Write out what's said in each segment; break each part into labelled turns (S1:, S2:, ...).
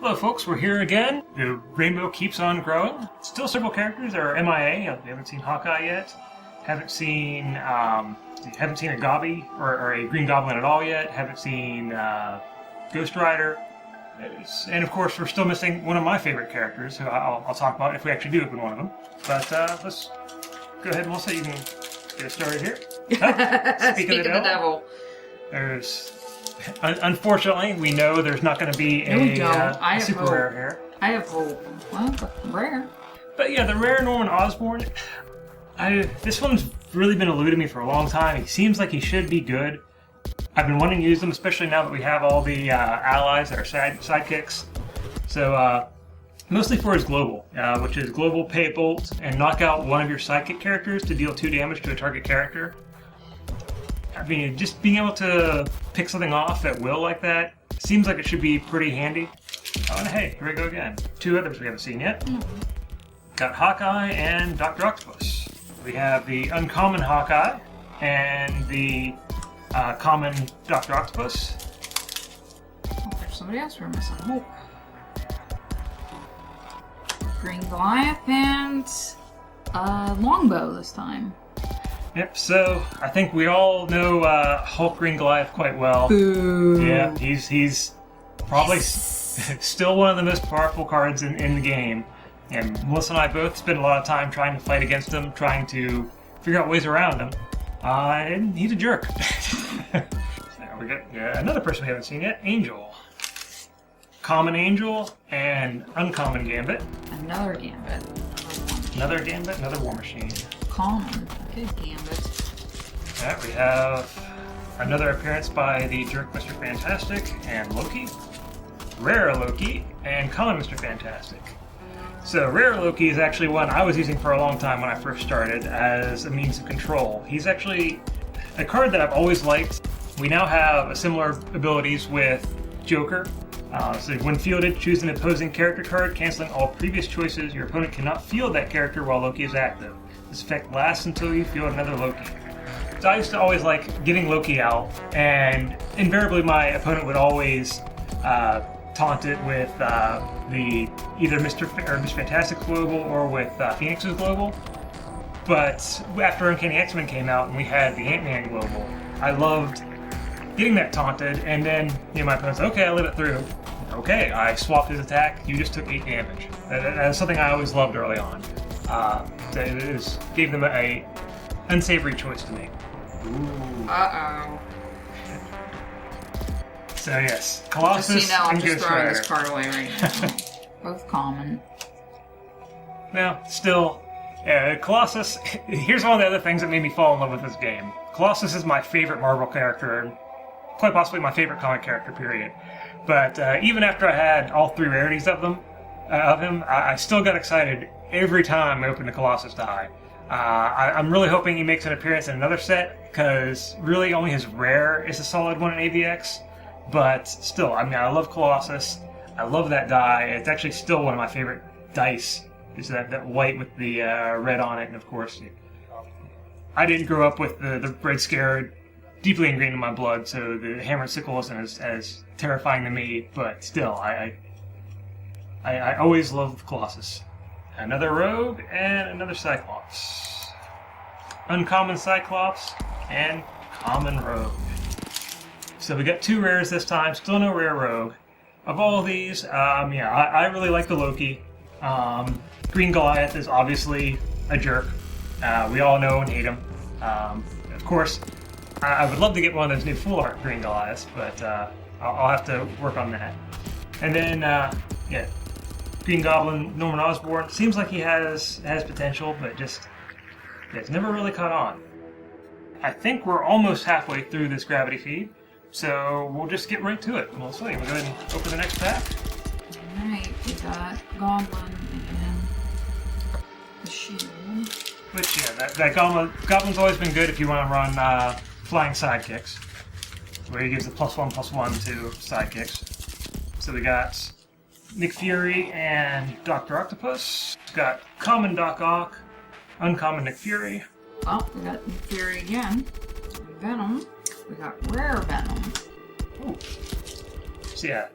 S1: Hello folks, we're here again. The rainbow keeps on growing. Still several characters are MIA. We haven't seen Hawkeye yet. Haven't seen a Gabi or a Green Goblin at all yet. Haven't seen Ghost Rider. And of course, we're still missing one of my favorite characters, who I'll talk about if we actually do open one of them. But let's go ahead, Melissa. You can get us started here.
S2: Speak of the devil.
S1: There's... Unfortunately, we know there's not going to be a super rare here.
S2: I have hope. Well, rare.
S1: But yeah, the rare Norman Osborn, this one's really been eluding me for a long time. He seems like he should be good. I've been wanting to use them, especially now that we have all the allies that are sidekicks. So, mostly for his global, which is global pay bolt and knock out one of your sidekick characters to deal 2 damage to a target character. I mean, just being able to pick something off at will like that seems like it should be pretty handy. Oh, and hey, here we go again. 2 others we haven't seen yet. Got Hawkeye and Dr. Octopus. We have the uncommon Hawkeye and the common Dr. Octopus.
S2: Oh, there's somebody else we're missing. Hope. Green Goliath and Longbow this time.
S1: Yep, so I think we all know Hulk Green Goliath quite well.
S2: Boo.
S1: Yeah, he's probably still one of the most powerful cards in the game. And Melissa and I both spend a lot of time trying to fight against him, trying to figure out ways around him. And he's a jerk. So we got another person we haven't seen yet, Angel. Common Angel and uncommon Gambit.
S2: Another Gambit.
S1: Another Gambit, another War Machine.
S2: Common. Okay, Gambit.
S1: Alright, we have another appearance by the jerk Mr. Fantastic and Loki. Rare Loki and common Mr. Fantastic. So Rare Loki is actually one I was using for a long time when I first started as a means of control. He's actually a card that I've always liked. We now have similar abilities with Joker. So when fielded, choose an opposing character card, canceling all previous choices. Your opponent cannot field that character while Loki is active. This effect lasts until you field another Loki. So I used to always like getting Loki out, and invariably my opponent would always taunt it with the either Mr. Fantastic Global or with Phoenix's Global. But after Uncanny X-Men came out and we had the Ant-Man Global, I loved getting that taunted, and then my opponent said, okay, I let it through. Okay, I swapped his attack, you just took 8 damage. That's something I always loved early on. It gave them a unsavory choice to make. Ooh.
S2: Uh-oh.
S1: So yes, Colossus
S2: just so you know, I'm
S1: and
S2: just
S1: Ghost
S2: throwing
S1: Rider.
S2: this card away right now. Both common.
S1: Now, still, Colossus, here's one of the other things that made me fall in love with this game. Colossus is my favorite Marvel character, and quite possibly my favorite comic character, period. But even after I had all 3 rarities of him, I still got excited every time I opened the Colossus die. I'm really hoping he makes an appearance in another set, because really only his rare is a solid one in AvX. But still, I mean, I love Colossus. I love that die. It's actually still one of my favorite dice. Is that white with the red on it, and of course, I didn't grow up with the Red Scare deeply ingrained in my blood, so the hammer and sickle isn't as terrifying to me. But still, I always loved Colossus. Another Rogue and another Cyclops. Uncommon Cyclops and common Rogue. So we got 2 rares this time, still no rare Rogue. Of all of these, I really like the Loki. Green Goliath is obviously a jerk. We all know and hate him. Of course, I would love to get one of those new full art Green Goliaths, but I'll have to work on that. And then, Green Goblin, Norman Osborn. Seems like he has potential, but just it's never really caught on. I think we're almost halfway through this Gravity Feed, so we'll just get right to it. We'll go ahead and open the next pack.
S2: Alright, we got Goblin and the Shield.
S1: Which, that Goblin's always been good if you want to run flying sidekicks, where he gives the +1/+1 to sidekicks. So we got Nick Fury and Dr. Octopus. We've got common Doc Ock, uncommon Nick Fury.
S2: Oh, we got Nick Fury again. Venom. We got rare Venom.
S1: Ooh. So yeah,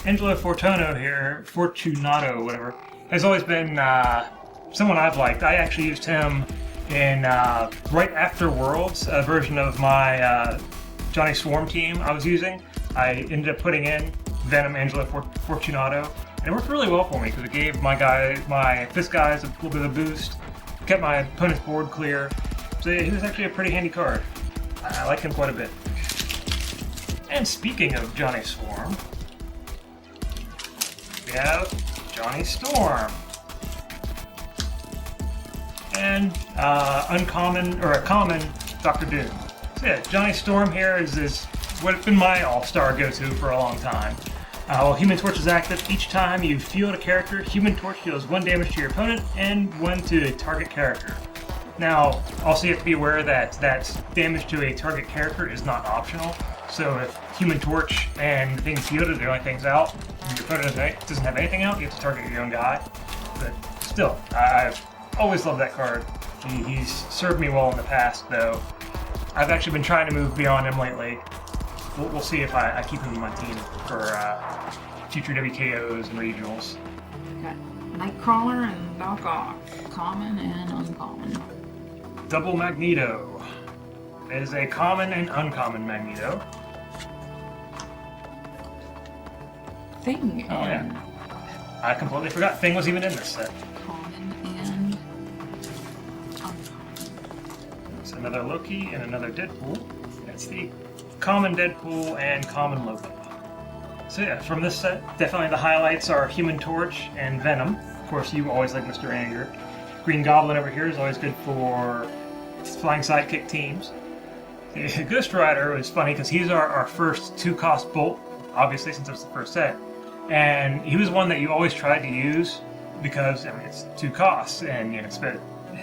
S1: Angelo Fortunato, whatever, has always been someone I've liked. I actually used him in right after Worlds, a version of my Johnny Swarm team I was using. I ended up putting in Venom Angelo Fortunato, and it worked really well for me because it gave my fist guys a little bit of a boost, kept my opponent's board clear. So yeah, he was actually a pretty handy card. I like him quite a bit. And speaking of Johnny Swarm, we have Johnny Storm. And a common Dr. Doom. So yeah, Johnny Storm here is what's been my all-star go-to for a long time. While Human Torch is active, each time you field a character, Human Torch deals 1 damage to your opponent and 1 to a target character. Now, also you have to be aware that damage to a target character is not optional. So if Human Torch and the things fielded are the only things out, and your opponent doesn't have anything out, you have to target your own guy. But still, I've always loved that card. He's served me well in the past, though. I've actually been trying to move beyond him lately. We'll see if I keep him in my team for future WKOs and regionals.
S2: Got Nightcrawler and Doc Ock. Common and uncommon.
S1: Double Magneto. It is a common and uncommon Magneto.
S2: Thing
S1: Oh,
S2: and
S1: yeah. I completely forgot Thing was even in this set.
S2: common and uncommon.
S1: It's another Loki and another Deadpool. That's the common Deadpool and common Loki. So yeah, from this set, definitely the highlights are Human Torch and Venom. Of course, you always like Mr. Anger. Green Goblin over here is always good for flying sidekick teams. The Ghost Rider is funny because he's our first 2-cost bolt, obviously since it's the first set. And he was one that you always tried to use because it's 2 costs, and it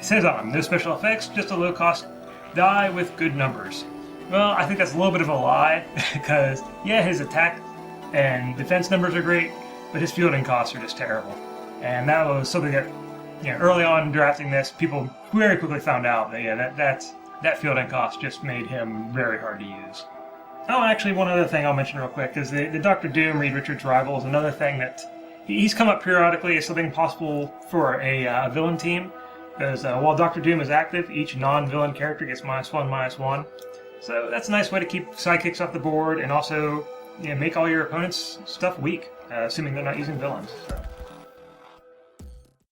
S1: says on him, no special effects, just a low-cost die with good numbers. Well, I think that's a little bit of a lie because yeah, his attack and defense numbers are great, but his fielding costs are just terrible. And that was something that early on drafting this, people very quickly found out that that fielding cost just made him very hard to use. Oh, and actually, one other thing I'll mention real quick is the Dr. Doom, Reed Richards rival, is another thing that he's come up periodically as something possible for a villain team. Because while Dr. Doom is active, each non-villain character gets -1/-1. So that's a nice way to keep sidekicks off the board and also make all your opponent's stuff weak, assuming they're not using villains. So.